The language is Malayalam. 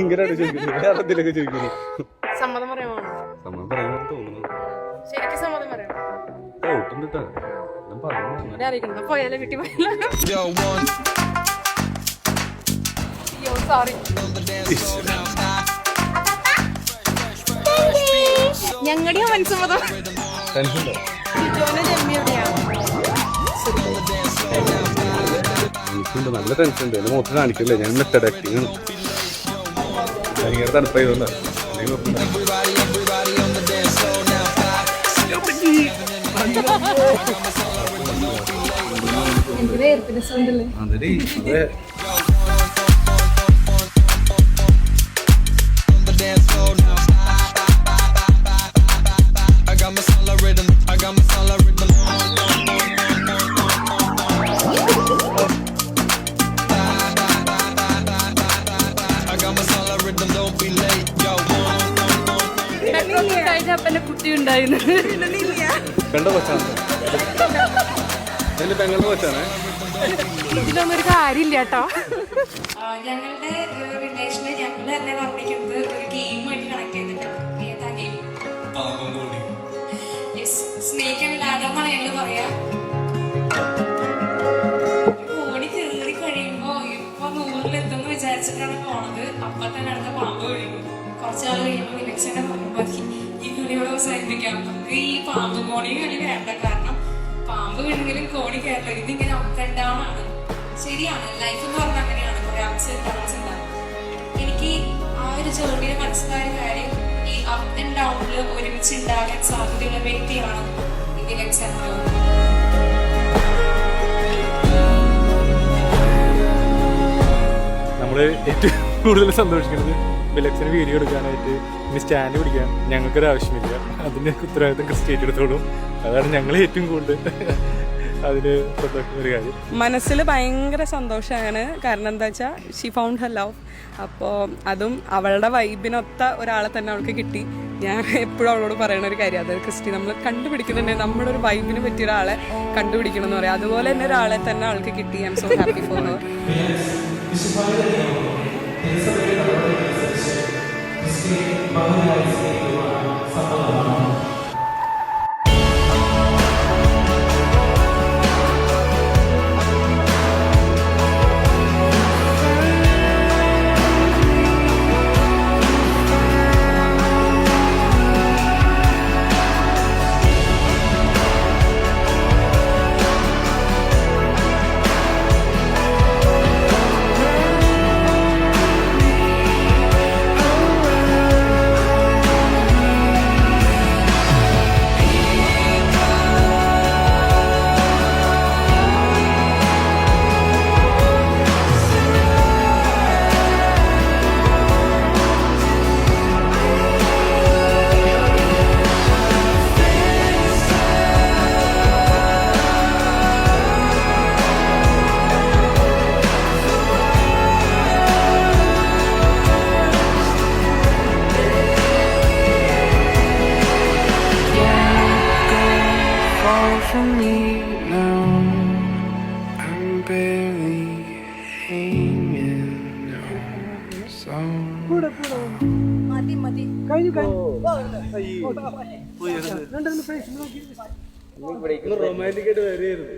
ഇങ്ങനെയാണ് ചോദിക്കുന്നത്. സമ്മതം പറയാമോ? സമ്മതം പറയാൻ തോന്നുന്നു. ശരിക്കും സമ്മതം പറയാം. പോയാലോ വീട്ടിൽ സോറി. ഞങ്ങളുടെ മനസ്സമ്മതം നല്ല ടെൻഷൻ ഉണ്ട്. എന്നെ മൊത്തം കാണിക്കില്ലേ, ഞാൻ മെത്തഡ് ആക്ടിങ് ആണ്. ഭയങ്കര തണുപ്പായതുകൊണ്ടാ. അതെ കുട്ടി ഉണ്ടായിരുന്നു. കണ്ട കൊച്ചാണ്, പെങ്ങളുടെ കൊച്ചാണ്. ഇതിലൊന്നും ഒരു കാര്യമില്ല കേട്ടോ. ഞങ്ങളുടെ റിലേഷന് ഞങ്ങൾ തന്നെ പറഞ്ഞിരിക്കുന്നത് ഒരു ഗെയിമായിട്ട് കണക്ട് ചെയ്തിട്ടാണ്. ഏതാ ഗെയിം? സ്നേക്ക് ആൻഡ് ലാഡർ എന്നാണ് ഞങ്ങൾ പറയാ. ഓടി കയറി കഴിയുമ്പോ ഇപ്പൊ 100-ലെത്തുമെന്ന് വിചാരിച്ചിട്ടാണ് പോണത്. അപ്പൊ തന്നെ അടുത്ത പാമ്പ് കഴിയും. കുറച്ചാൾ കഴിയുമ്പോൾ വിലക്ഷന്റെ മതി ഈ കളിയോട് അവസാനിപ്പിക്കാം. നമുക്ക് ഈ പാമ്പ് കോണി കളി വേണ്ട. കാരണം പാമ്പ് വീണെങ്കിലും കോണി കയറില്ല. ഇതിങ്ങനെ അപ്പ് ആൻഡ് ഡൗൺ ആണ്. ശരിയാണ്, ലൈഫ് എന്ന് പറഞ്ഞാൽ അങ്ങനെയാണ്. കുറെ അപ്സ് ആൻഡ് ഡൗൺസ് ഉണ്ടാവും. എനിക്ക് ആ ഒരു ജേർണിയിൽ മനസ്സിലായ കാര്യം, ഈ അപ്പ് ആൻഡ് ഡൗണിൽ ഒരുമിച്ച് ഉണ്ടാകാൻ സാധ്യതയുള്ള വ്യക്തിയാണ് ഈ വിലക്ഷൻ. നമ്മള് ഏറ്റവും കൂടുതൽ സന്തോഷിക്കുന്നത് വിലക്ഷന് വീഡിയോ എടുക്കാനായിട്ട് ഇനി സ്റ്റാൻഡ് പിടിക്കാൻ ഞങ്ങൾക്കൊരു ആവശ്യമില്ല. അതിൻ്റെ ഉത്തരവാദിത്തം ക്രിസ്റ്റേറ്റ് എടുത്തോളും. അതാണ് ഞങ്ങൾ ഏറ്റവും കൂടുതൽ അതിന് സന്തോഷിക്കുന്ന ഒരു കാര്യം. മനസ്സിൽ ഭയങ്കര സന്തോഷമാണ്. കാരണം എന്താ വെച്ചാൽ ഷീ ഫൗണ്ട് ഹർ ലവ്. അപ്പോൾ അതും അവളുടെ വൈബിനൊത്ത ഒരാളെ തന്നെ അവൾക്ക് കിട്ടി. ഞാൻ എപ്പോഴും അവളോട് പറയുന്ന ഒരു കാര്യം, അതായത് ക്രിസ്റ്റി നമ്മൾ കണ്ടുപിടിക്കുന്നുണ്ടെങ്കിൽ നമ്മുടെ ഒരു വൈബിന് പറ്റിയ ഒരാളെ കണ്ടുപിടിക്കണം എന്ന് പറയാം. അതുപോലെ തന്നെ ഒരാളെ തന്നെ അവൾക്ക് കിട്ടി. I M so happy for her. From me now, I'm barely hanging on. So romantic ആയിട്ട് വരെയായിരുന്നു.